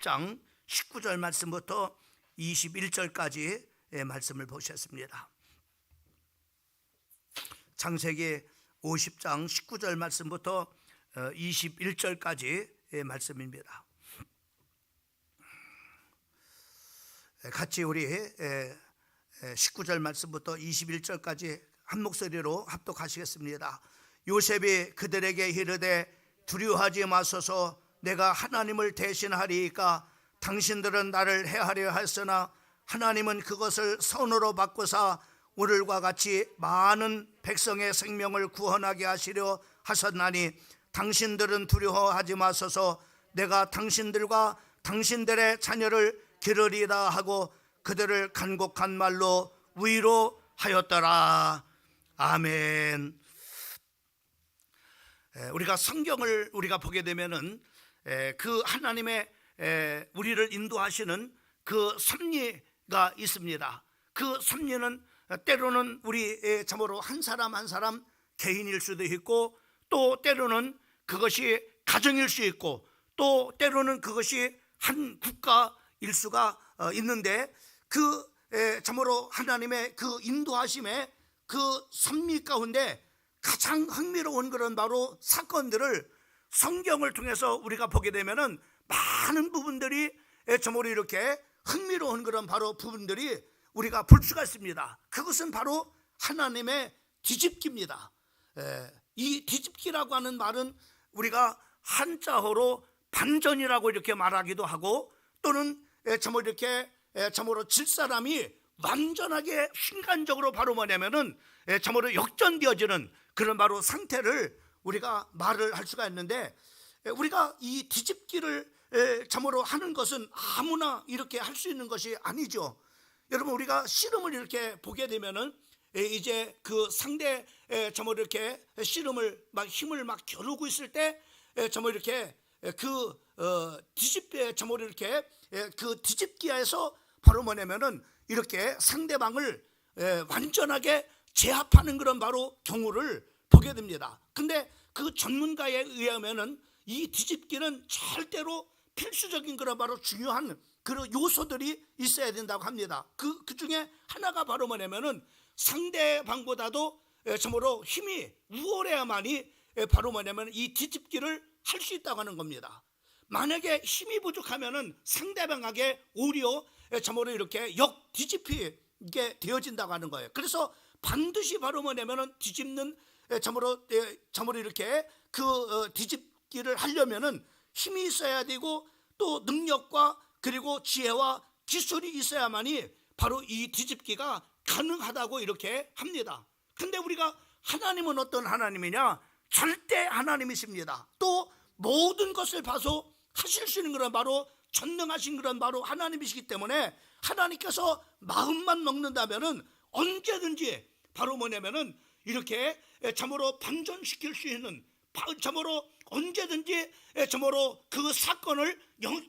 50장 19절 말씀부터 21절까지 말씀을 보셨습니다. 창세기 50장 19절 말씀부터 21절까지 말씀입니다. 같이 우리 19절 말씀부터 21절까지 한 목소리로 합독하시겠습니다. 요셉이 그들에게 이르되 두려워하지 마소서, 내가 하나님을 대신하리이까. 당신들은 나를 해하려 하였으나 하나님은 그것을 선으로 바꾸사 오늘과 같이 많은 백성의 생명을 구원하게 하시려 하셨나니, 당신들은 두려워하지 마소서, 내가 당신들과 당신들의 자녀를 기르리라 하고 그들을 간곡한 말로 위로하였더라. 아멘. 우리가 성경을 우리가 보게 되면은 그 하나님의 우리를 인도하시는 그 섭리가 있습니다. 그 섭리는 때로는 우리 참으로 한 사람 한 사람 개인일 수도 있고, 또 때로는 그것이 가정일 수 있고, 또 때로는 그것이 한 국가일 수가 있는데, 그 참으로 하나님의 그 인도하심의 그 섭리 가운데 가장 흥미로운 그런 바로 사건들을 성경을 통해서 우리가 보게 되면은 많은 부분들이 참으로 이렇게 흥미로운 그런 바로 부분들이 우리가 볼 수가 있습니다. 그것은 바로 하나님의 뒤집기입니다. 이 뒤집기라고 하는 말은 우리가 한자어로 반전이라고 이렇게 말하기도 하고, 또는 참으로 이렇게 참으로 질사람이 완전하게 순간적으로 바로 뭐냐면은 참으로 역전되어지는 그런 바로 상태를 우리가 말을 할 수가 있는데, 우리가 이 뒤집기를 참으로 하는 것은 아무나 이렇게 할 수 있는 것이 아니죠. 여러분, 우리가 씨름을 이렇게 보게 되면은 이제 그 상대 참으로 이렇게 씨름을 막 힘을 막 겨루고 있을 때 참으로 이렇게 그 뒤집기 참으로 이렇게 그 뒤집기에서 바로 뭐냐면은 이렇게 상대방을 완전하게 제압하는 그런 바로 경우를 보게 됩니다. 근데 그 전문가에 의하면은 이 뒤집기는 절대로 필수적인 그런 바로 중요한 그런 요소들이 있어야 된다고 합니다. 그 중에 하나가 바로 뭐냐면은 상대방보다도 참으로 힘이 우월해야만이 바로 뭐냐면 이 뒤집기를 할 수 있다고 하는 겁니다. 만약에 힘이 부족하면은 상대방에게 오히려 참으로 이렇게 역 뒤집히게 되어진다고 하는 거예요. 그래서 반드시 바로 뭐냐면은 뒤집는 참으로 이렇게 그 뒤집기를 하려면은 힘이 있어야 되고, 또 능력과 그리고 지혜와 기술이 있어야만이 바로 이 뒤집기가 가능하다고 이렇게 합니다. 근데 우리가 하나님은 어떤 하나님이냐? 절대 하나님이십니다. 또 모든 것을 봐서 하실 수 있는 그런 바로 전능하신 그런 바로 하나님이시기 때문에, 하나님께서 마음만 먹는다면은 언제든지 바로 뭐냐면은 이렇게 참으로 반전시킬 수 있는, 참으로 언제든지 참으로 그 사건을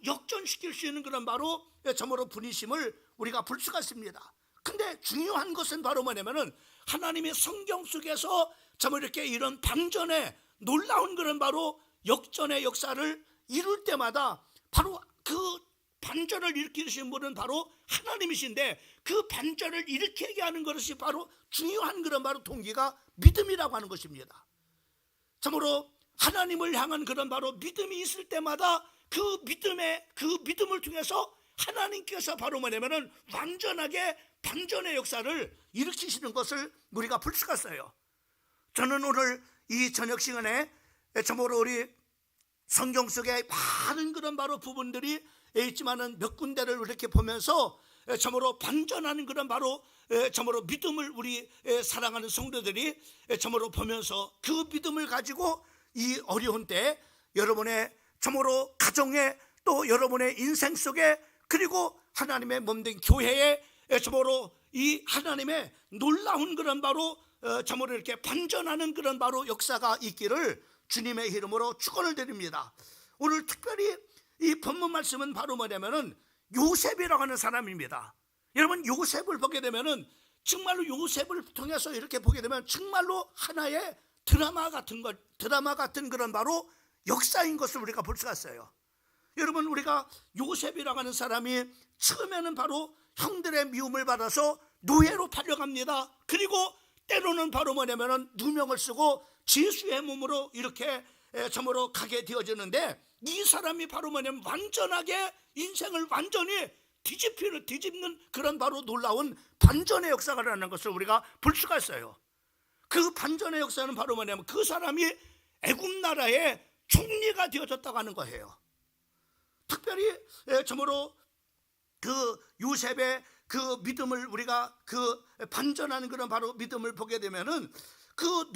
역전시킬 수 있는 그런 바로 참으로 분이심을 우리가 볼 수가 있습니다. 근데 중요한 것은 바로 뭐냐면은 하나님의 성경 속에서 참으로 이렇게 이런 반전의 놀라운 그런 바로 역전의 역사를 이룰 때마다 바로 그 반전을 일으키시는 분은 바로 하나님이신데, 그 반전을 일으키게 하는 것이 바로 중요한 그런 바로 동기가 믿음이라고 하는 것입니다. 참으로 하나님을 향한 그런 바로 믿음이 있을 때마다 그 믿음을 통해서 하나님께서 바로 뭐냐면은 완전하게 반전의 역사를 일으키시는 것을 우리가 볼 수가 있어요. 저는 오늘 이 저녁 시간에 참으로 우리 성경 속에 많은 그런 바로 부분들이 있지만은 몇 군데를 이렇게 보면서 참으로 반전하는 그런 바로 참으로 믿음을 우리 사랑하는 성도들이 참으로 보면서 그 믿음을 가지고 이 어려운 때 여러분의 참으로 가정에, 또 여러분의 인생 속에, 그리고 하나님의 몸된 교회에 참으로 이 하나님의 놀라운 그런 바로 참으로 이렇게 반전하는 그런 바로 역사가 있기를 주님의 이름으로 축원을 드립니다. 오늘 특별히 이 본문 말씀은 바로 뭐냐면은 요셉이라고 하는 사람입니다. 여러분, 요셉을 보게 되면은 정말로 요셉을 통해서 이렇게 보게 되면 정말로 하나의 드라마 같은 그런 바로 역사인 것을 우리가 볼 수가 있어요. 여러분, 우리가 요셉이라고 하는 사람이 처음에는 바로 형들의 미움을 받아서 노예로 팔려갑니다. 그리고 때로는 바로 뭐냐면은 누명을 쓰고 제수의 몸으로 이렇게 점으로 가게 되어지는데, 이 사람이 바로 뭐냐면 완전하게 인생을 완전히 뒤집는 그런 바로 놀라운 반전의 역사가 일어나는 것을 우리가 볼 수가 있어요. 그 반전의 역사는 바로 뭐냐면 그 사람이 애굽 나라의 총리가 되어졌다고 하는 거예요. 특별히 점으로 그 요셉의 그 믿음을 우리가 그 반전하는 그런 바로 믿음을 보게 되면은, 그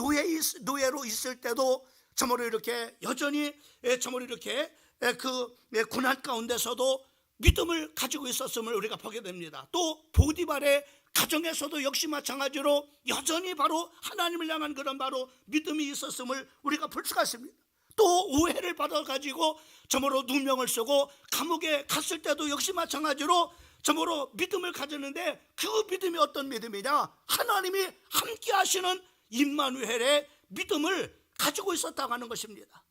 노예로 있을 때도 점으로 이렇게 여전히 점으로 이렇게 그 고난 가운데서도 믿음을 가지고 있었음을 우리가 보게 됩니다. 또 보디발의 가정에서도 역시 마찬가지로 여전히 바로 하나님을 향한 그런 바로 믿음이 있었음을 우리가 볼 수가 있습니다. 또 오해를 받아가지고 점으로 누명을 쓰고 감옥에 갔을 때도 역시 마찬가지로 점으로 믿음을 가졌는데, 그 믿음이 어떤 믿음이냐? 하나님이 함께 하시는 임마누엘의 믿음을 가지고 있었다고 하는 것입니다.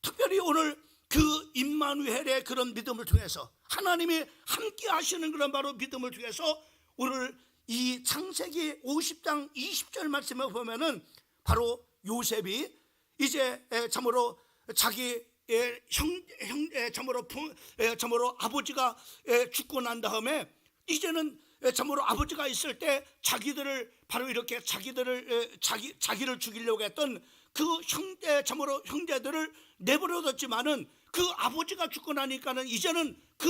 특별히 오늘 그 임마누엘의 그런 믿음을 통해서, 하나님이 함께 하시는 그런 바로 믿음을 통해서 오늘 이 창세기 50장 20절 말씀을 보면은 바로 요셉이 이제 참으로 자기 참으로 아버지가 죽고 난 다음에 이제는 참으로 아버지가 있을 때 자기들을 바로 이렇게 자기를 죽이려고 했던 그 참으로 형제들을 내버려뒀지만은, 그 아버지가 죽고 나니까는 이제는 그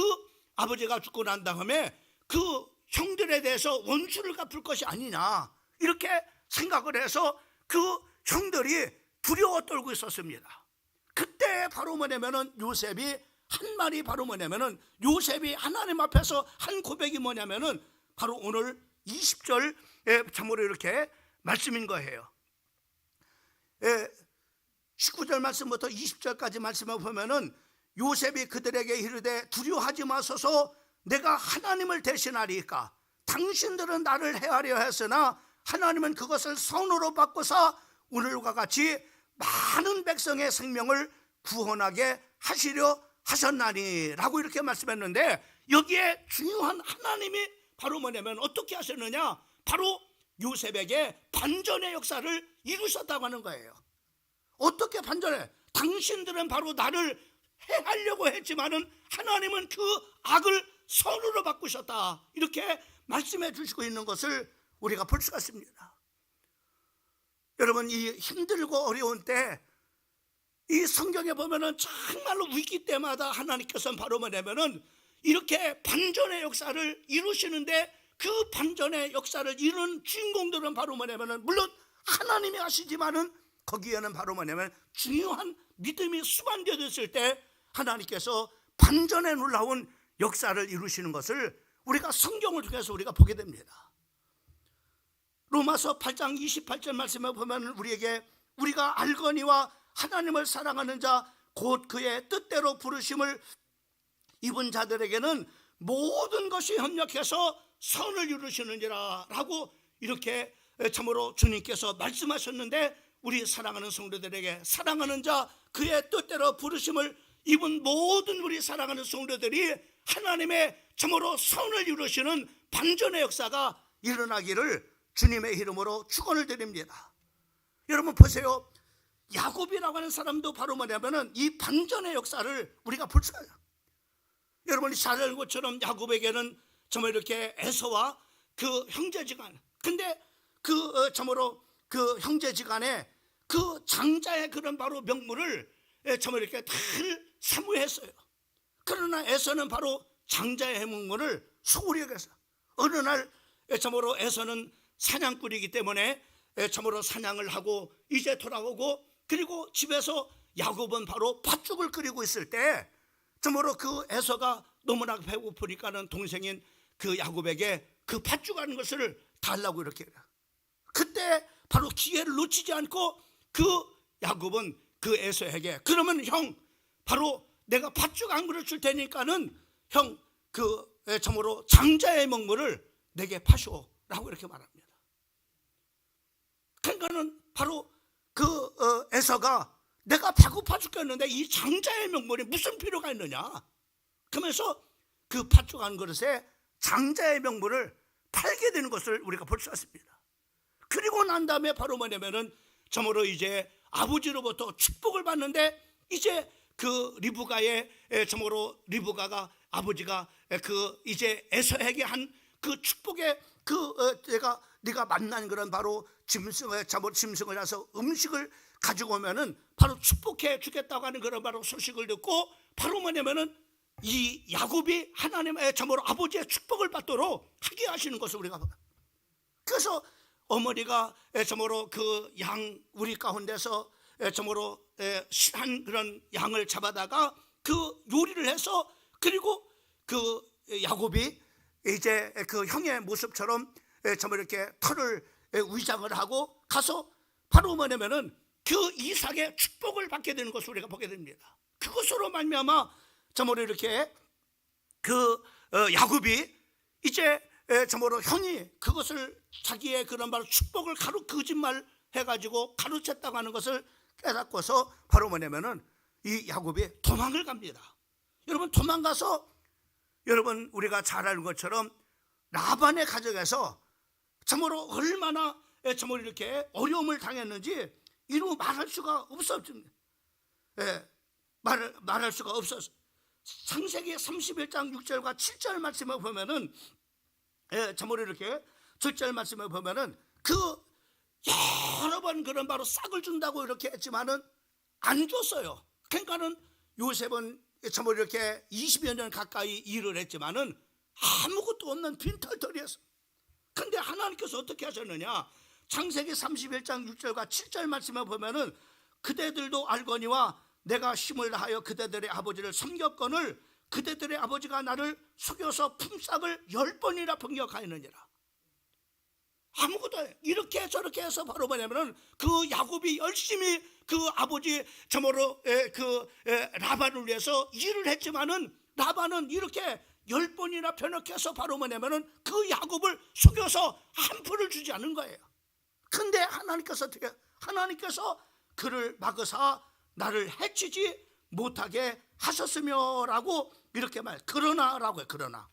아버지가 죽고 난 다음에 그 형들에 대해서 원수를 갚을 것이 아니냐, 이렇게 생각을 해서 그 형들이 두려워 떨고 있었습니다. 그때 바로 뭐냐면은 요셉이 한 말이 바로 뭐냐면은, 요셉이 하나님 앞에서 한 고백이 뭐냐면은 바로 오늘 20절 참으로 이렇게 말씀인 거예요. 19절 말씀부터 20절까지 말씀을 보면은, 요셉이 그들에게 이르되 두려워하지 마소서, 내가 하나님을 대신하리이까. 당신들은 나를 해하려 했으나 하나님은 그것을 선으로 바꿔서 오늘과 같이 많은 백성의 생명을 구원하게 하시려 하셨나니 라고 이렇게 말씀했는데, 여기에 중요한 하나님이 바로 뭐냐면 어떻게 하셨느냐, 바로 요셉에게 반전의 역사를 이루셨다고 하는 거예요. 어떻게 반전해? 당신들은 바로 나를 해하려고 했지만은 하나님은 그 악을 선으로 바꾸셨다, 이렇게 말씀해 주시고 있는 것을 우리가 볼 수가 있습니다. 여러분, 이 힘들고 어려운 때 이 성경에 보면은 정말로 위기 때마다 하나님께서는 바로 뭐냐면은 이렇게 반전의 역사를 이루시는데, 그 반전의 역사를 이루는 주인공들은 바로 뭐냐면은 물론 하나님이 하시지만은 거기에는 바로 뭐냐면 중요한 믿음이 수반되었을 때 하나님께서 반전의 놀라운 역사를 이루시는 것을 우리가 성경을 통해서 우리가 보게 됩니다. 로마서 8장 28절 말씀을 보면 우리에게 우리가 알거니와 하나님을 사랑하는 자 곧 그의 뜻대로 부르심을 입은 자들에게는 모든 것이 협력해서 선을 이루시느니라 라고 이렇게 참으로 주님께서 말씀하셨는데, 우리 사랑하는 성도들에게 사랑하는 자 그의 뜻대로 부르심을 입은 모든 우리 사랑하는 성도들이 하나님의 참으로 선을 이루시는 반전의 역사가 일어나기를 주님의 이름으로 축원을 드립니다. 여러분 보세요. 야곱이라고 하는 사람도 바로 뭐냐면은 이 반전의 역사를 우리가 볼 수가 있어요. 여러분이 잘 알는 것처럼 야곱에게는 정말 이렇게 에서와 그 형제지간, 근데 그 참으로 그 형제지간에 그 장자의 그런 바로 명물을 정말 이렇게 다 사모했어요. 그러나 에서는 바로 장자의 명물을 소홀히 여겼어요. 어느 날 참으로 에서는 사냥꾼이기 때문에 참으로 사냥을 하고 이제 돌아오고, 그리고 집에서 야곱은 바로 팥죽을 끓이고 있을 때 참으로 그 에서가 너무나 배고프니까는 동생인 그 야곱에게 그 팥죽 하는 것을 달라고 이렇게 해요. 그때 바로 기회를 놓치지 않고 그 야곱은 그 에서에게 그러면 형 바로 내가 팥죽 한 그릇 줄 테니까는 형 그 참으로 장자의 명물을 내게 파쇼라고 이렇게 말합니다. 그러니까는 바로 그 에서가 내가 배고파 죽겠는데 이 장자의 명분이 무슨 필요가 있느냐. 그러면서 그 파죽한 그릇에 장자의 명분을 팔게 되는 것을 우리가 볼 수 있습니다. 그리고 난 다음에 바로 뭐냐면은 저모로 이제 아버지로부터 축복을 받는데, 이제 그 리브가의 저모로 리브가가 아버지가 그 이제 에서에게 한 그 축복의 네가 만난 그런 바로 짐승을 해서 음식을 가지고 오면은 바로 축복해 주겠다고 하는 그런 바로 소식을 듣고, 바로 뭐냐면은 이 야곱이 하나님의 저모로 아버지의 축복을 받도록 하게 하시는 것을 우리가 봐요. 그래서 어머니가 저모로 그 양 우리 가운데서 저모로 한 그런 양을 잡아다가 그 요리를 해서, 그리고 그 야곱이 이제 그 형의 모습처럼 저모로 이렇게 털을 위장을 하고 가서 바로 뭐냐면은 그 이삭의 축복을 받게 되는 것을 우리가 보게 됩니다. 그것으로 말미암아 저모로 이렇게 그 야곱이 이제 저모로 형이 그것을 자기의 그런 바로 축복을 거짓말 해가지고 가로챘다고 하는 것을 깨닫고서 바로 뭐냐면은 이 야곱이 도망을 갑니다. 여러분, 도망가서 여러분 우리가 잘 아는 것처럼 라반의 가정에서 참으로 얼마나 참으로 이렇게 어려움을 당했는지 이루 말할 수가 없었습니다. 말할 수가 없었어요. 창세기 31장 6절과 7절 말씀을 보면은 참으로 이렇게 7절 말씀을 보면은 그 여러 번 그런 바로 싹을 준다고 이렇게 했지만은 안 줬어요. 그러니까는 요셉은 참으로 이렇게 20여 년 가까이 일을 했지만은 아무것도 없는 빈털털이었어. 근데 하나님께서 어떻게 하셨느냐? 창세기 31장 6절과 7절 말씀을 보면은 그대들도 알거니와 내가 힘을 다하여 그대들의 아버지를 섬겼거늘 그대들의 아버지가 나를 속여서 품삯을 10번이나 병력하였느니라. 아무것도 이렇게 저렇게 해서 바로 뭐냐면은 그 야곱이 열심히 그 아버지 저모로 그 라반을 위해서 일을 했지만은 라반은 이렇게 10번이나 변혁해서 바로 뭐냐면은 그 야곱을 속여서 한 푼을 주지 않은 거예요. 근데 하나님께서 어떻게, 하나님께서 그를 막으사 나를 해치지 못하게 하셨으며라고 이렇게 그러나라고 해요. 그러나.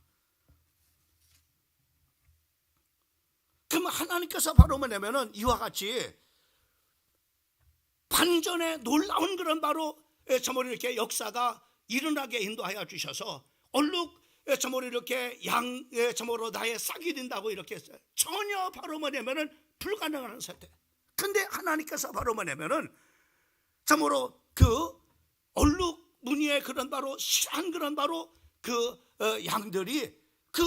그러면 하나님께서 바로 뭐냐면은 이와 같이 반전의 놀라운 그런 바로 저모로 이렇게 역사가 일어나게 인도하여 주셔서 얼룩 저모로 이렇게 양 저모로 나의 싹이 된다고 이렇게 했어요. 전혀 바로 뭐냐면은 불가능한 상태. 근데 하나님께서 바로 뭐냐면은 저모로 그 얼룩 무늬의 그런 바로 실한 그런 바로 그 양들이 그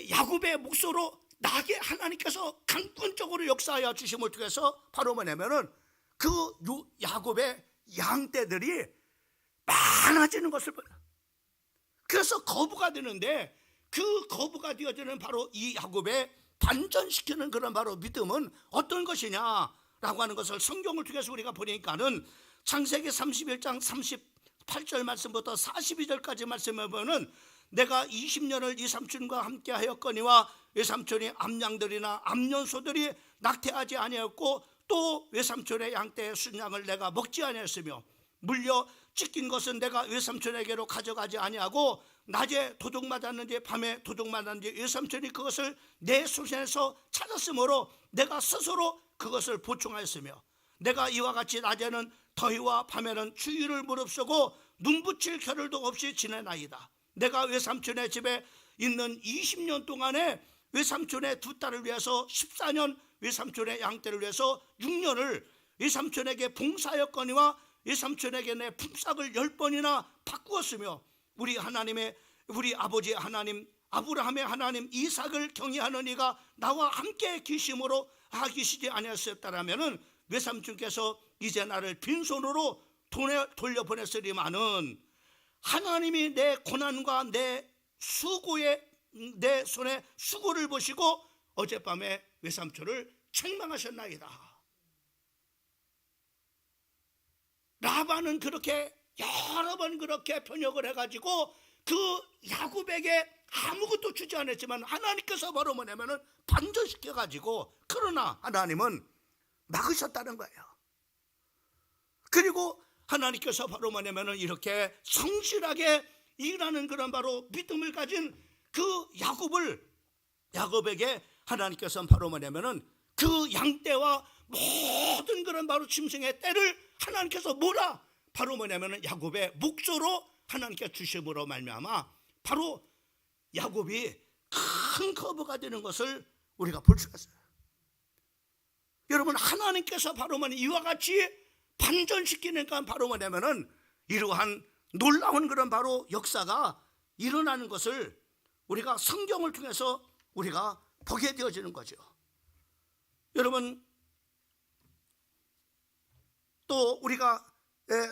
야곱의 목소로 나게 하나님께서 강권적으로 역사하여 주심을 통해서 바로 뭐냐면은 그 야곱의 양떼들이 많아지는 것을 봐요. 그래서 거부가 되는데 그 거부가 되어지는 바로 이 야곱의 반전시키는 그런 바로 믿음은 어떤 것이냐라고 하는 것을 성경을 통해서 우리가 보니까는 창세기 31장 38절 말씀부터 42절까지 말씀을 보면 내가 20년을 이 삼촌과 함께 하였거니와 외삼촌이 암양들이나 암년소들이 낙태하지 아니하였고 또 외삼촌의 양떼의 순양을 내가 먹지 아니하였으며 물려 찢긴 것은 내가 외삼촌에게로 가져가지 아니하고 낮에 도둑 맞았는지 밤에 도둑 맞았는지 외삼촌이 그것을 내 손에서 찾았으므로 내가 스스로 그것을 보충하였으며 내가 이와 같이 낮에는 더위와 밤에는 추위를 무릅쓰고 눈붙일 겨를도 없이 지내나이다. 내가 외삼촌의 집에 있는 20년 동안에 외삼촌의 두 딸을 위해서 14년, 외삼촌의 양떼를 위해서 6년을 외삼촌에게 봉사하였거니와 외삼촌에게 내 품삯을 10번이나 바꾸었으며 우리 아버지 하나님 아브라함의 하나님 이삭을 경외하는 이가 나와 함께 계심으로 계시지 아니하였다라면은 외삼촌께서 이제 나를 빈손으로 돌려보냈으리마는 하나님이 내 고난과 내 손의 수고를 보시고 어젯밤에 외삼촌을 책망하셨나이다. 라반은 그렇게 여러 번 그렇게 번역을 해가지고 그 야곱에게 아무것도 주지 않았지만 하나님께서 바로 뭐냐면은 반전시켜가지고, 그러나 하나님은 막으셨다는 거예요. 그리고 하나님께서 바로 뭐냐면은 이렇게 성실하게 일하는 그런 바로 믿음을 가진 그 야곱에게 하나님께서 바로 뭐냐면은 그 양떼와 모든 그런 바로 짐승의 떼를 하나님께서 뭐라 바로 뭐냐면은 야곱의 몫으로 하나님께 주심으로 말미암아 바로 야곱이 큰 거부가 되는 것을 우리가 볼 수가 있어요. 여러분, 하나님께서 바로 뭐냐 이와 같이 반전시키니까 바로 뭐냐면은 이러한 놀라운 그런 바로 역사가 일어나는 것을 우리가 성경을 통해서 우리가 보게 되어지는 거죠. 여러분, 또 우리가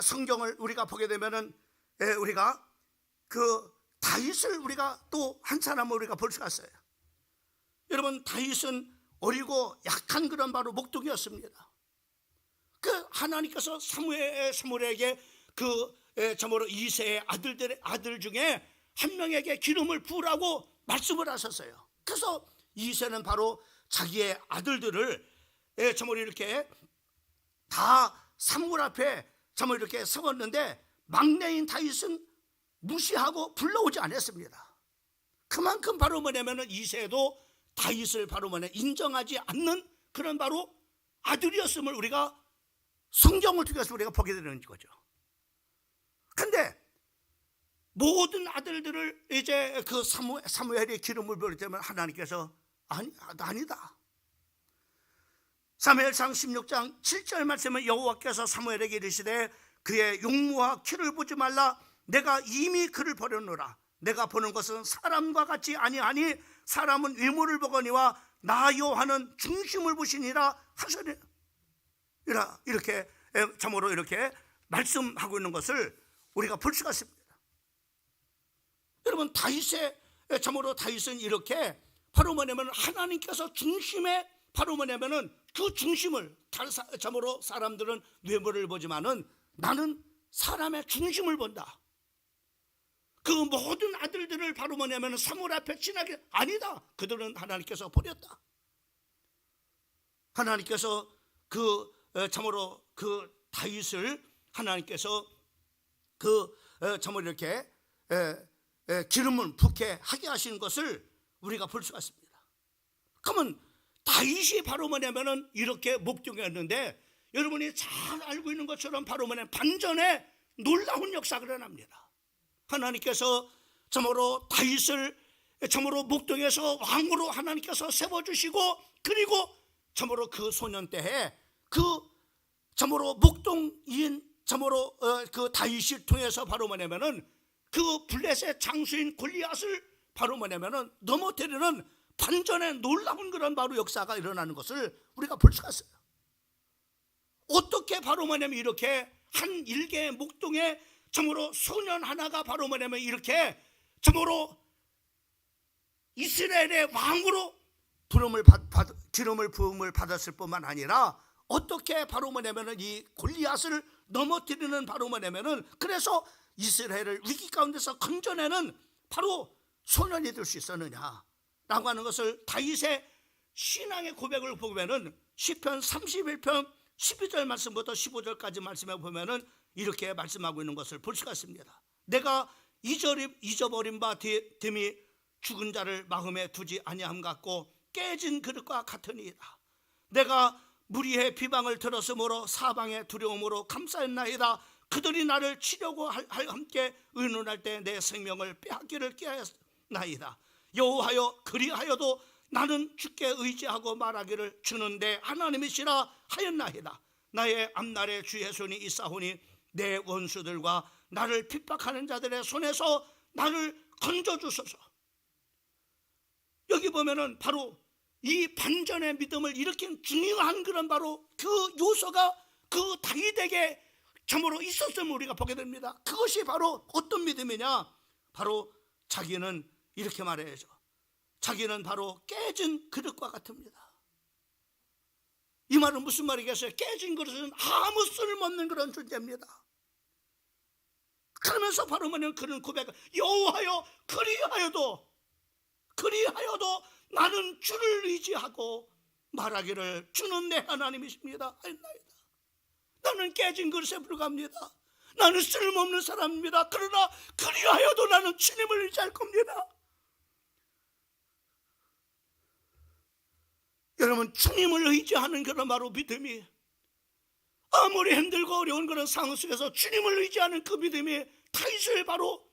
성경을 우리가 보게 되면은 우리가 그 다윗을 우리가 또 한 사람을 우리가 볼 수가 있어요. 여러분, 다윗은 어리고 약한 그런 바로 목동이었습니다. 그 하나님께서 사무엘에게 그 참으로 이새의 아들 중에 한 명에게 기름을 부으라고 말씀을 하셨어요. 그래서 이새는 바로 자기의 아들들을 참으로 이렇게 다 사무엘 앞에 참으로 이렇게 세웠는데 막내인 다윗은 무시하고 불러오지 않았습니다. 그만큼 바로 뭐냐면은 이새도 다윗을 바로 뭐냐 인정하지 않는 그런 바로 아들이었음을 우리가 성경을 통해서 우리가 보게 되는 거죠. 근데 모든 아들들을 이제 그 사무엘이 기름을 부을 때면 하나님께서 아니다. 사무엘상 16장 7절 말씀은 여호와께서 사무엘에게 이르시되 그의 용모와 키를 보지 말라. 내가 이미 그를 버렸노라. 내가 보는 것은 사람과 같이 아니하니 사람은 외모를 보거니와 나 여호와는 중심을 보시니라 하시니 이렇게 참으로 이렇게 말씀하고 있는 것을 우리가 볼 수가 있습니다. 여러분, 참으로 다윗은 이렇게 바로 뭐냐면 하나님께서 중심에 바로 뭐냐면은 그 중심을 참으로 사람들은 외모를 보지만은 나는 사람의 중심을 본다. 그 모든 아들들을 바로 뭐냐면 사무엘 앞에 친하게 아니다. 그들은 하나님께서 버렸다. 하나님께서 그 참으로 그 다윗을 하나님께서 그 참으로 이렇게 기름을 붓게 하게 하시는 것을 우리가 볼 수가 있습니다. 그러면 다윗이 바로 뭐냐면은 이렇게 목동이었는데 여러분이 잘 알고 있는 것처럼 바로 뭐냐면 반전의 놀라운 역사가 일어납니다. 하나님께서 참으로 다윗을 참으로 목동에서 왕으로 하나님께서 세워주시고 그리고 참으로 그 소년 때에 그 참으로 목동인 참으로 그 다윗을 통해서 바로 뭐냐면은 그 블레셋 장수인 골리앗을 바로 뭐냐면은 넘어뜨리는 반전의 놀라운 그런 바로 역사가 일어나는 것을 우리가 볼 수가 있어요. 어떻게 바로 뭐냐면 이렇게 한 일개의 목동에 참으로 소년 하나가 바로 뭐냐면 이렇게 참으로 이스라엘의 왕으로 기름을 부음을 받았을 뿐만 아니라 어떻게 바로 뭐냐면은 이 골리앗을 넘어뜨리는 바로 뭐냐면은 그래서 이스라엘을 위기 가운데서 건져내는 바로 소년이 될 수 있었느냐라고 하는 것을 다윗의 신앙의 고백을 보면은 시편 31편 12절 말씀부터 15절까지 말씀해 보면은 이렇게 말씀하고 있는 것을 볼 수가 있습니다. 내가 잊어버린 바 됨이 죽은 자를 마음에 두지 아니함 같고 깨진 그릇과 같으니이다. 내가 무리의 비방을 들었으므로 사방의 두려움으로 감싸였나이다. 그들이 나를 치려고 함께 의논할 때 내 생명을 빼앗기를 꾀하였나이다. 여호와여 그리하여도 나는 주께 의지하고 말하기를 주는 내 하나님이시라 하였나이다. 나의 앞날에 주의 손이 있사오니 내 원수들과 나를 핍박하는 자들의 손에서 나를 건져주소서. 여기 보면은 바로 이 반전의 믿음을 일으킨 중요한 그런 바로 그 요소가 그 다윗에게 참으로 있었음을 우리가 보게 됩니다. 그것이 바로 어떤 믿음이냐? 바로 자기는 이렇게 말해야죠. 자기는 바로 깨진 그릇과 같습니다. 이 말은 무슨 말이겠어요? 깨진 그릇은 아무 쓸모없는 그런 존재입니다. 그러면서 바로 뭐냐면 그런 고백, 여호와여 그리하여도 나는 주를 의지하고 말하기를 주는 내 하나님이십니다 하였나이다. 나는 깨진 그릇에 불과합니다. 나는 쓸모없는 사람입니다. 그러나 그리하여도 나는 주님을 의지할 겁니다. 여러분, 주님을 의지하는 그런 바로 믿음이, 아무리 힘들고 어려운 그런 상황 속에서 주님을 의지하는 그 믿음이 다윗을 바로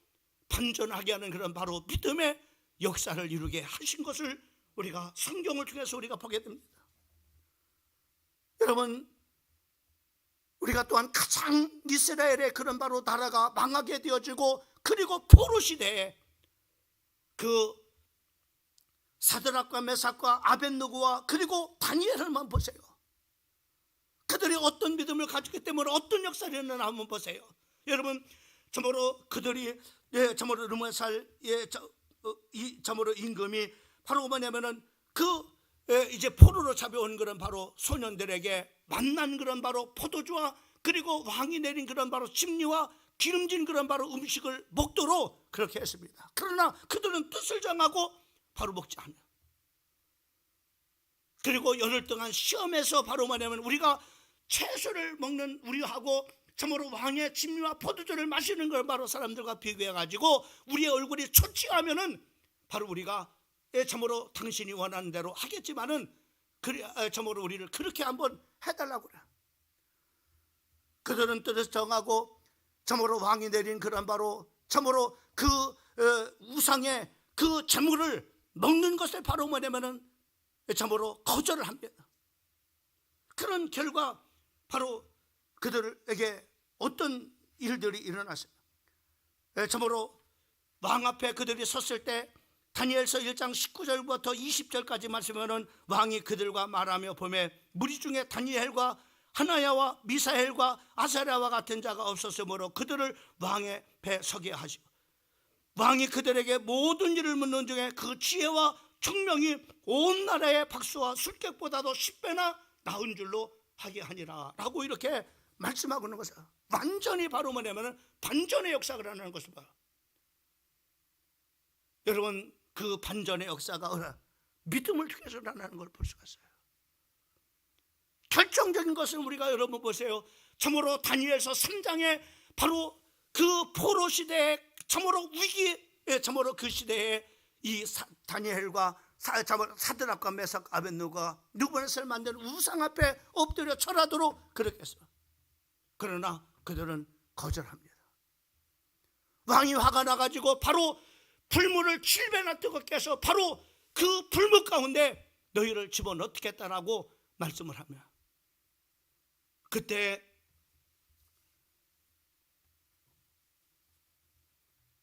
반전하게 하는 그런 바로 믿음의 역사를 이루게 하신 것을 우리가 성경을 통해서 우리가 보게 됩니다. 여러분, 우리가 또한 가장 이스라엘의 그런 바로 나라가 망하게 되어지고, 그리고 포로 시대에 그 사드락과 메삭과 아벳느고와 그리고 다니엘을만 보세요. 그들이 어떤 믿음을 가졌기 때문에 어떤 역사를 했는가 한번 보세요. 여러분, 참으로 그들이 참으로 르메살 참으로 임금이 바로 뭐냐면은 이제 포로로 잡혀온 그런 바로 소년들에게 만난 그런 바로 포도주와 그리고 왕이 내린 그런 바로 침리와 기름진 그런 바로 음식을 먹도록 그렇게 했습니다. 그러나 그들은 뜻을 정하고 바로 먹지 않아요. 그리고 열흘 동안 시험에서 바로 뭐냐면 우리가 채소를 먹는 우리하고 참으로 왕의 침리와 포도주를 마시는 걸 바로 사람들과 비교해 가지고 우리의 얼굴이 초췌하면은 바로 우리가 참으로 당신이 원하는 대로 하겠지만은 참으로 우리를 그렇게 한번 해달라고 그래. 그들은 뜻을 정하고 참으로 왕이 내린 그런 바로 참으로 그 우상의 그 재물을 먹는 것을 바로 뭐냐면은 참으로 거절을 합니다. 그런 결과 바로 그들에게 어떤 일들이 일어났어요. 참으로 왕 앞에 그들이 섰을 때 다니엘서 1장 19절부터 20절까지 말씀하면 왕이 그들과 말하며 보매 무리 중에 다니엘과 하나야와 미사엘과 아사랴와 같은 자가 없었으므로 그들을 왕의 배 서게 하시고 왕이 그들에게 모든 일을 묻는 중에 그 지혜와 총명이 온 나라의 박수와 술객보다도 10배나 나은 줄로 하게 하니라 라고 이렇게 말씀하고 있는 것이야. 완전히 바로 뭐냐면 반전의 역사가 일어나는 것을 봐요. 여러분, 그 반전의 역사가 믿음을 통해서 일어나는 걸 볼 수가 있어요. 결정적인 것은 우리가 여러분 보세요. 참으로 다니엘서 3장에 바로 그 포로 시대에 참으로 위기에 참으로 그 시대에 이 다니엘과 사드락과 메삭 아벳느고가 느부갓네살을 만든 우상 앞에 엎드려 절하도록 그렇게 했어요. 그러나 그들은 거절합니다. 왕이 화가 나가지고 바로 불물을 7배나 뜨겁게 해서 바로 그 불물 가운데 너희를 집어넣겠다라고 말씀을 하며 그때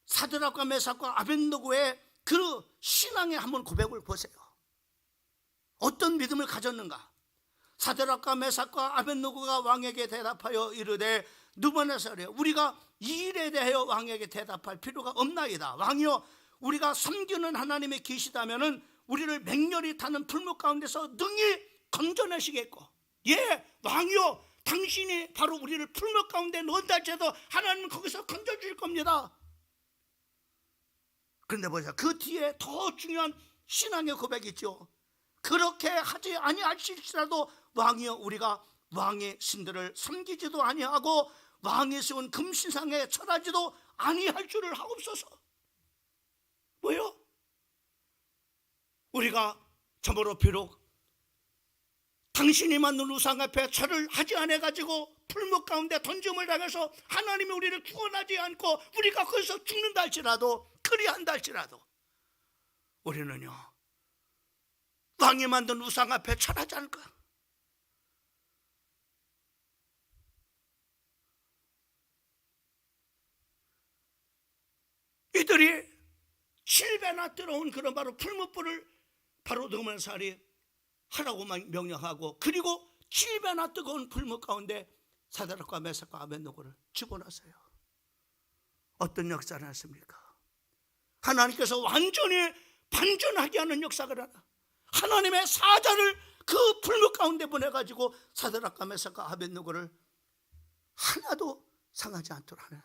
사드락과 메삭과 아벳느고의 그 신앙의 한번 고백을 보세요. 어떤 믿음을 가졌는가? 사드락과 메삭과 아벳느고가 왕에게 대답하여 이르되 느부갓네살이여 우리가 이 일에 대하여 왕에게 대답할 필요가 없나이다. 왕이여 우리가 섬기는 하나님이 계시다면은 우리를 맹렬히 타는 풀무 가운데서 능히 건져내시겠고 예 왕이여 당신이 바로 우리를 풀무 가운데 넣은다 할지라도 하나님은 거기서 건져주실 겁니다. 그런데 보자 그 뒤에 더 중요한 신앙의 고백이 있죠. 그렇게 하지 아니하실지라도 왕이여 우리가 왕의 신들을 섬기지도 아니하고 왕이 세운 금신상에 절하지도 아니할 줄을 하옵소서. 뭐요? 우리가 참으로 비록 당신이 만든 우상 앞에 절을 하지 않아가지고 풀무 가운데 던짐을 당해서 하나님이 우리를 구원하지 않고 우리가 거기서 죽는다 할지라도 그리한다 할지라도 우리는요 왕이 만든 우상 앞에 절하지 않을 거야. 이들이 7배나 뜨거운 그런 바로 풀무불을 바로 느부갓네살이 하라고 명령하고 그리고 7배나 뜨거운 풀무 가운데 사드락과 메삭과 아벳느고를 집어넣었어요. 어떤 역사를 했습니까? 하나님께서 완전히 반전하게 하는 역사가 일어나 하나님의 사자를 그 풀무 가운데 보내가지고 사드락과 메삭과 아벳느고를 하나도 상하지 않도록 하는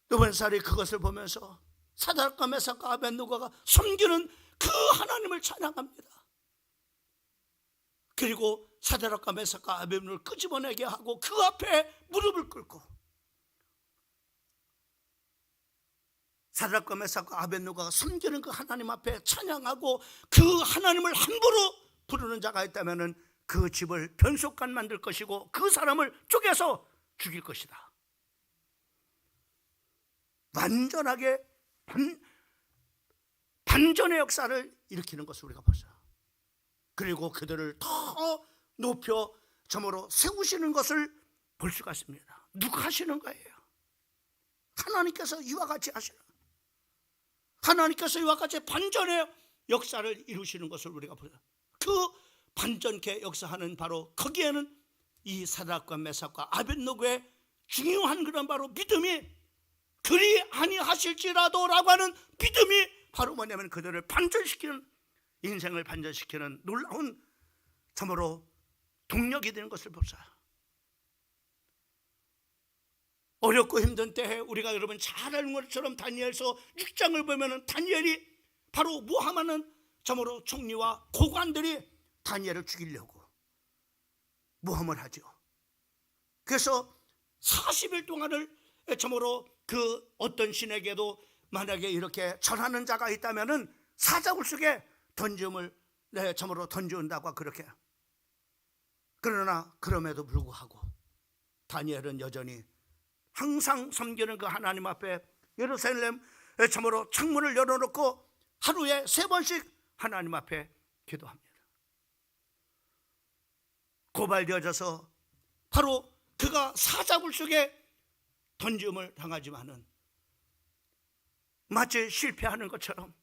느부갓네살이 그것을 보면서 사드락과 메삭과 아벳느고가 섬기는 그 하나님을 찬양합니다. 그리고 사드락과 메삭과 아벳노고를 끄집어내게 하고 그 앞에 무릎을 꿇고 사드락과 메삭과 아벳노고가 섬기는 그 하나님 앞에 찬양하고 그 하나님을 함부로 부르는 자가 있다면 그 집을 변속관 만들 것이고 그 사람을 쪼개서 죽일 것이다. 완전하게 반전의 역사를 일으키는 것을 우리가 보죠. 그리고 그들을 더 높여 점으로 세우시는 것을 볼 수가 있습니다. 누가 하시는 거예요? 하나님께서 이와 같이 하시는, 하나님께서 이와 같이 반전의 역사를 이루시는 것을 우리가 보죠. 그 반전케 역사하는 바로 거기에는 이 사드락과 메삭과 아벳노고의 중요한 그런 바로 믿음이, 그리 아니하실지라도 라고 하는 믿음이 바로 뭐냐면 그들을 반전시키는, 인생을 반전시키는 놀라운 참으로 동력이 되는 것을 보자. 어렵고 힘든 때에 우리가 여러분 잘 알는 것처럼 다니엘서 6장을 보면 다니엘이 바로 모함하는 참으로 총리와 고관들이 다니엘을 죽이려고 모함을 하죠. 그래서 40일 동안을 참으로 그 어떤 신에게도 만약에 이렇게 절하는 자가 있다면은 사자굴 속에 던짐을 참으로 던져온다고 그렇게. 그러나 그럼에도 불구하고 다니엘은 여전히 항상 섬기는 그 하나님 앞에 예루살렘 참으로 창문을 열어놓고 하루에 3번씩 하나님 앞에 기도합니다. 고발되어져서 바로 그가 사자굴 속에 던짐을 당하지만은 마치 실패하는 것처럼,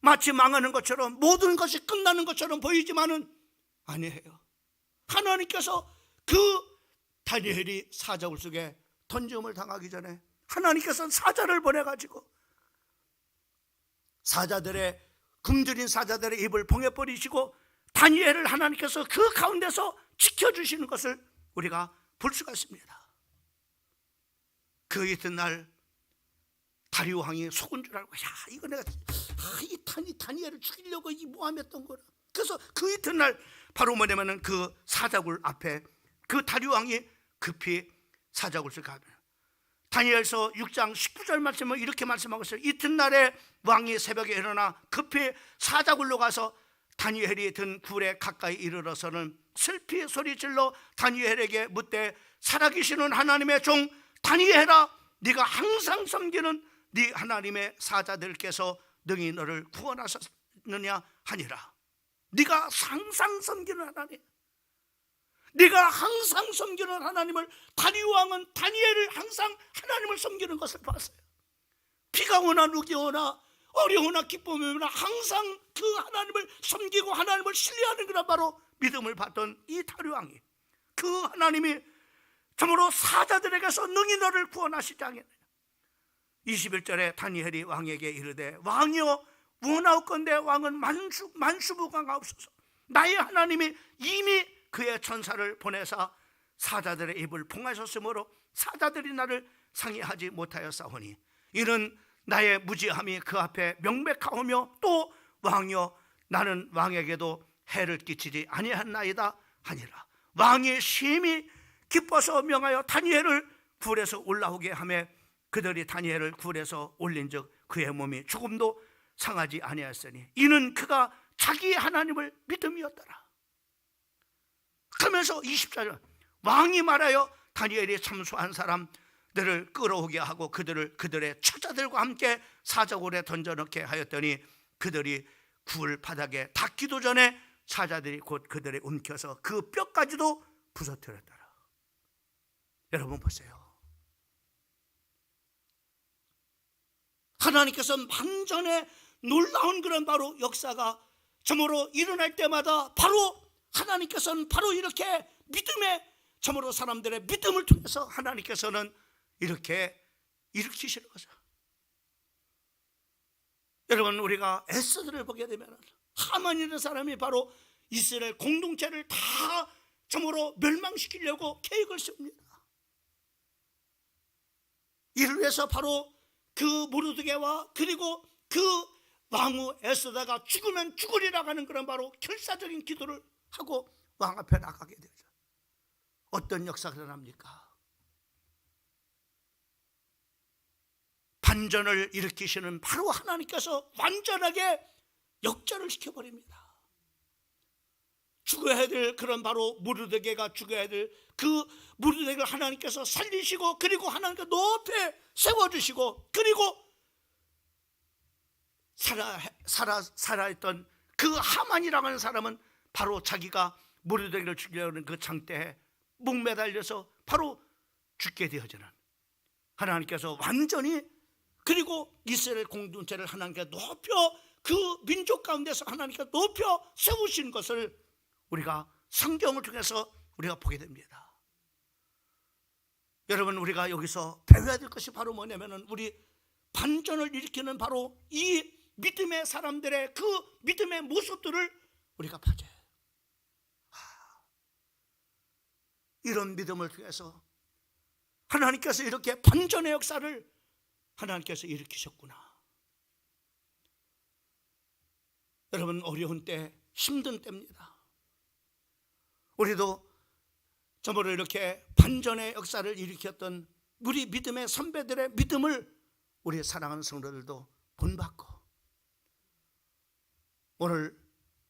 마치 망하는 것처럼, 모든 것이 끝나는 것처럼 보이지만은 아니에요. 하나님께서 그 다니엘이 사자굴 속에 던짐을 당하기 전에 하나님께서는 사자를 보내가지고 사자들의, 굶주린 사자들의 입을 봉해버리시고 다니엘을 하나님께서 그 가운데서 지켜주시는 것을 우리가 볼 수가 있습니다. 그 이튿날 다리오 왕이 속은 줄 알고, 야 이거 내가 이 다니엘을 죽이려고 이 모함했던 거라. 그래서 그 이튿날 바로 뭐냐면은 그 사자굴 앞에 그 다리오 왕이 급히 사자굴을 가면, 다니엘서 6장 19절 말씀은 이렇게 말씀하고 있어요. 이튿날에 왕이 새벽에 일어나 급히 사자굴로 가서 다니엘이 든 굴에 가까이 이르러서는 슬피 소리질러 다니엘에게 묻되, 살아계시는 하나님의 종 다니엘아, 네가 항상 섬기는 네 하나님의 사자들께서 능히 너를 구원하셨느냐 하니라. 네가 항상 섬기는 하나님, 네가 항상 섬기는 하나님을, 다리오 왕은 다니엘을 항상 하나님을 섬기는 것을 봤어요. 비가 오나 눈이 오나 어려우나 기쁨이 오나 항상 그 하나님을 섬기고 하나님을 신뢰하는 그런 바로 믿음을 받던 이 다리오 왕이, 그 하나님이 참으로 사자들에게서 능히 너를 구원하시지 않겠느냐. 21절에 다니엘이 왕에게 이르되, 왕이여 원하옵건대 왕은 만수무강하옵소서. 나의 하나님이 이미 그의 천사를 보내사 사자들의 입을 봉하셨으므로 사자들이 나를 상의하지 못하였사오니 이는 나의 무지함이 그 앞에 명백하오며 또 왕이여 나는 왕에게도 해를 끼치지 아니하나이다 하니라. 왕이 심히 기뻐서 명하여 다니엘을 굴에서 올라오게 하며 그들이 다니엘을 굴에서 올린즉 그의 몸이 조금도 상하지 아니하였으니 이는 그가 자기 하나님을 믿음이었더라. 그러면서 20절 왕이 말하여 다니엘이 참수한 사람들을 끌어오게 하고 그들의 처자들과 함께 사자굴에 던져넣게 하였더니 그들이 굴 바닥에 닿기도 전에 사자들이 곧 그들을 움켜서 그 뼈까지도 부서뜨렸더라. 여러분 보세요. 하나님께서 반전의 놀라운 그런 바로 역사가 점으로 일어날 때마다 바로 하나님께서는 바로 이렇게 믿음의 점으로 사람들의 믿음을 통해서 하나님께서는 이렇게 일으키시는 거죠. 여러분 우리가 에스더를 보게 되면 하만이라는 사람이 바로 이스라엘 공동체를 다 점으로 멸망시키려고 계획을 씁니다. 이를 위해서 바로 그 모르드게와 그리고 그 왕후 에스더가 죽으면 죽으리라 하는 그런 바로 결사적인 기도를 하고 왕 앞에 나가게 되죠. 어떤 역사가 일어납니까? 반전을 일으키시는 바로 하나님께서 완전하게 역전을 시켜버립니다. 죽어야 될 그런 바로 모르드게가 죽어야 될 그 모르드게를 하나님께서 살리시고, 그리고 하나님께서 높이 세워주시고, 그리고 살아있던 그 하만이라고 하는 사람은 바로 자기가 모르드게를 죽이려는 그 장대에 목매달려서 바로 죽게 되어지는, 하나님께서 완전히, 그리고 이스라엘 공동체를 하나님께서 높여 그 민족 가운데서 하나님께서 높여 세우신 것을 우리가 성경을 통해서 우리가 보게 됩니다. 여러분, 우리가 여기서 배워야 될 것이 바로 뭐냐면은, 우리 반전을 일으키는 바로 이 믿음의 사람들의 그 믿음의 모습들을 우리가 봐줘요. 이런 믿음을 통해서 하나님께서 이렇게 반전의 역사를 하나님께서 일으키셨구나. 여러분, 어려운 때, 힘든 때입니다. 우리도 저번에 이렇게 반전의 역사를 일으켰던 우리 믿음의 선배들의 믿음을 우리 사랑하는 성도들도 본받고, 오늘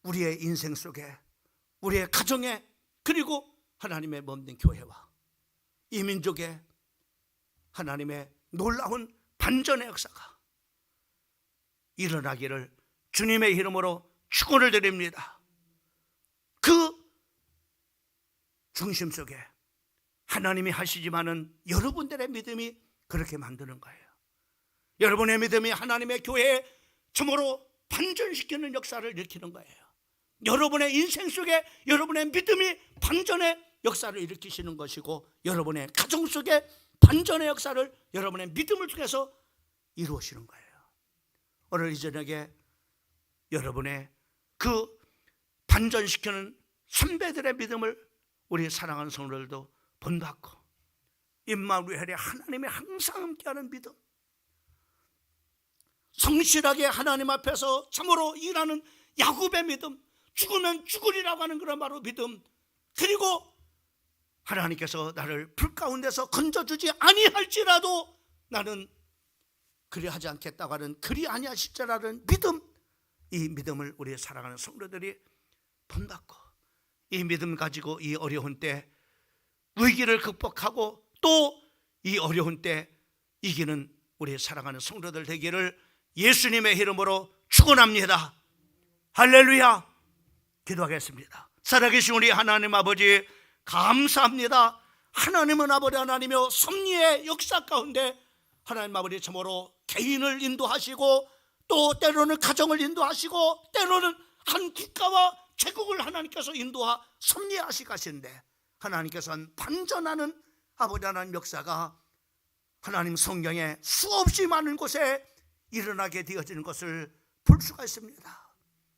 우리의 인생 속에, 우리의 가정에, 그리고 하나님의 몸된 교회와 이 민족에 하나님의 놀라운 반전의 역사가 일어나기를 주님의 이름으로 축원을 드립니다. 그 중심 속에 하나님이 하시지만은 여러분들의 믿음이 그렇게 만드는 거예요. 여러분의 믿음이 하나님의 교회에 참으로 반전시키는 역사를 일으키는 거예요. 여러분의 인생 속에 여러분의 믿음이 반전의 역사를 일으키시는 것이고, 여러분의 가정 속에 반전의 역사를 여러분의 믿음을 통해서 이루시는 거예요. 오늘 이 저녁에 여러분의 그 반전시키는 선배들의 믿음을 우리 사랑하는 성도들도 본받고, 임마누엘의 하나님의 항상 함께하는 믿음, 성실하게 하나님 앞에서 참으로 일하는 야곱의 믿음, 죽으면 죽으리라고 하는 그런 바로 믿음, 그리고 하나님께서 나를 불 가운데서 건져주지 아니할지라도 나는 그리하지 않겠다고 하는, 그리 아니하실지라는 믿음, 이 믿음을 우리 사랑하는 성도들이 본받고, 이 믿음 가지고 이 어려운 때 위기를 극복하고 또 이 어려운 때 이기는 우리 사랑하는 성도들 되기를 예수님의 이름으로 축원합니다. 할렐루야. 기도하겠습니다. 살아계신 우리 하나님 아버지, 감사합니다. 하나님은 아버지 하나님이여, 섭리의 역사 가운데 하나님 아버지 참으로 개인을 인도하시고, 또 때로는 가정을 인도하시고, 때로는 한 국가와 제국을 하나님께서 인도하 섭리하시 가시는데, 하나님께서는 반전하는 아버지 하나님 역사가 하나님 성경에 수없이 많은 곳에 일어나게 되어지는 것을 볼 수가 있습니다.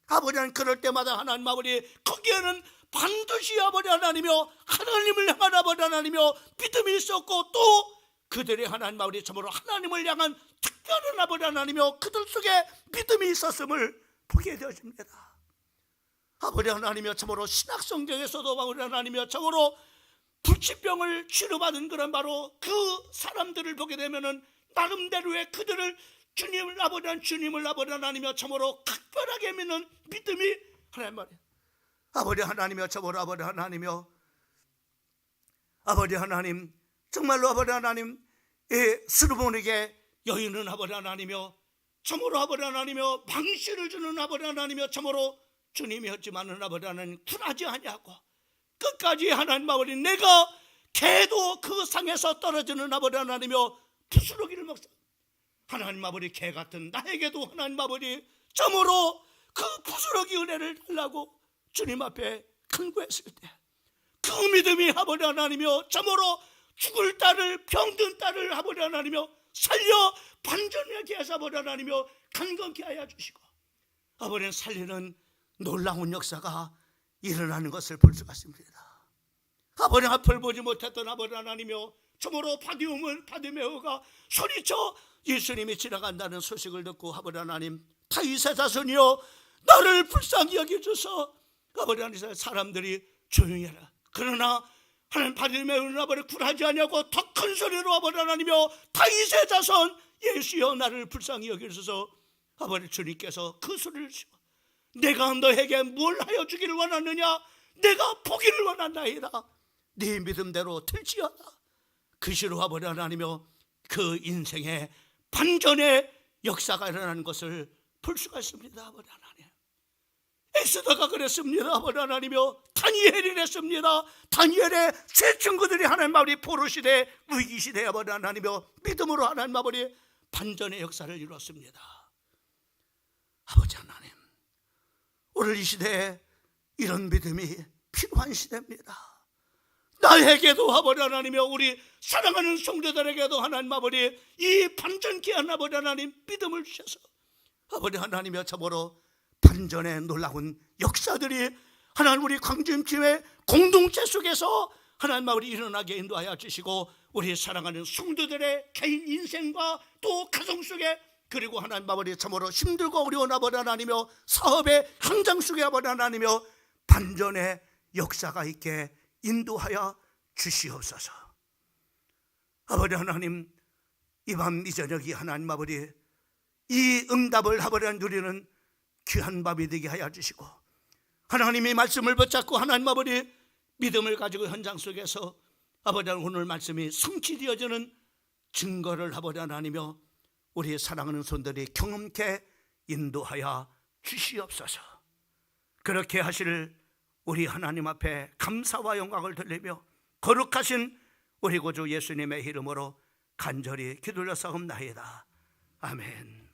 아버지 하나님, 그럴 때마다 하나님 아버지 거기에는 반드시 아버지 하나님이여 하나님을 향한 아버지 하나님이여 믿음이 있었고, 또 그들의 하나님 아버지 참으로 하나님을 향한 특별한 아버지 하나님이여 그들 속에 믿음이 있었음을 보게 되어집니다. 아버지 하나님이여 참으로 신약성경에서도 아버지 하나님이여 참으로 불치병을 치료받은 그런 바로 그 사람들을 보게 되면은 나름대로의 그들을 주님을 아버지 하나님이여 참으로 각별하게 믿는 믿음이 하나님 말이에요. 아버지 하나님이여 참으로 아버지 하나님이여 아버지 하나님, 정말로 아버지 하나님, 스르본에게 여인은 아버지 하나님이여 참으로 아버지 하나님이여 방시를 주는 아버지 하나님이여 참으로 주님이었지만은 아버지 하나님 굴하지 아니하고 끝까지 하나님 아버지 내가 개도 그 상에서 떨어지는 아버지 하나님이여 부스러기를 먹사 하나님 아버지 개 같은 나에게도 하나님 아버지 참으로 그 부스러기 은혜를 달라고 주님 앞에 간구했을 때 그 믿음이 아버지 하나님이여 참으로 죽을 딸을, 병든 딸을 아버지 하나님이여 살려 반전하게 하사 아버지 하나님이여 강건케 하여 주시고, 아버지는 살리는 놀라운 역사가 일어나는 것을 볼 수가 있습니다. 아버지 앞을 보지 못했던 아버지 하나님이여 참으로 바디메오가 소리쳐 예수님이 지나간다는 소식을 듣고 아버지 하나님, 다윗의 자손이여 나를 불쌍히 여겨줘서 아버지 하나님, 사람들이 조용히 해라. 그러나 하나님 바리즘의 은아버지 굴하지 아니하고 더 큰 소리로 아버지 하나님이여 다윗의 자손 예수여 나를 불쌍히 여기소서. 아버지 주님께서 그 소리를 지어 내가 너에게 뭘 하여 주기를 원하느냐? 내가 보기를 원한나이다. 네 믿음대로 될지어다. 그 시로 아버지 하나님이여 그 인생의 반전의 역사가 일어나는 것을 볼 수가 있습니다. 아버지 하나님, 에스더가 그랬습니다. 아버지 하나님이여 다니엘이 그랬습니다. 다니엘의 세 친구들이 하나님 아버지 포로시대 위기시대 아버지 하나님이여 믿음으로 하나님 아버지 반전의 역사를 이루었습니다. 아버지 하나님, 오늘 이 시대에 이런 믿음이 필요한 시대입니다. 나에게도 아버지 하나님이여 우리 사랑하는 성도들에게도 하나님 아버지 이 반전케한 아버지 하나님 믿음을 주셔서 아버지 하나님이여 참으로 반전의 놀라운 역사들이 하나님 우리 광주교회 공동체 속에서 하나님 아버지 일어나게 인도하여 주시고 우리 사랑하는 성도들의 개인 인생과 또 가정 속에 그리고 하나님 아버지 참으로 힘들고 어려운 아버지 하나님이여 사업의 현장 속에 아버지 하나님이여 반전의 역사가 있게 인도하여 주시옵소서. 아버지 하나님, 이 밤 이 저녁이 하나님 아버지 이 응답을 아버지 누리는 귀한 밤이 되게 하여 주시고 하나님의 말씀을 붙잡고 하나님 아버지 믿음을 가지고 현장 속에서 아버지 오늘 말씀이 성취되어지는 증거를 아버지 하나님이여 우리 사랑하는 손들이 경험케 인도하여 주시옵소서. 그렇게 하실 우리 하나님 앞에 감사와 영광을 돌리며 거룩하신 우리 구주 예수님의 이름으로 간절히 기도를 사옵나이다. 아멘.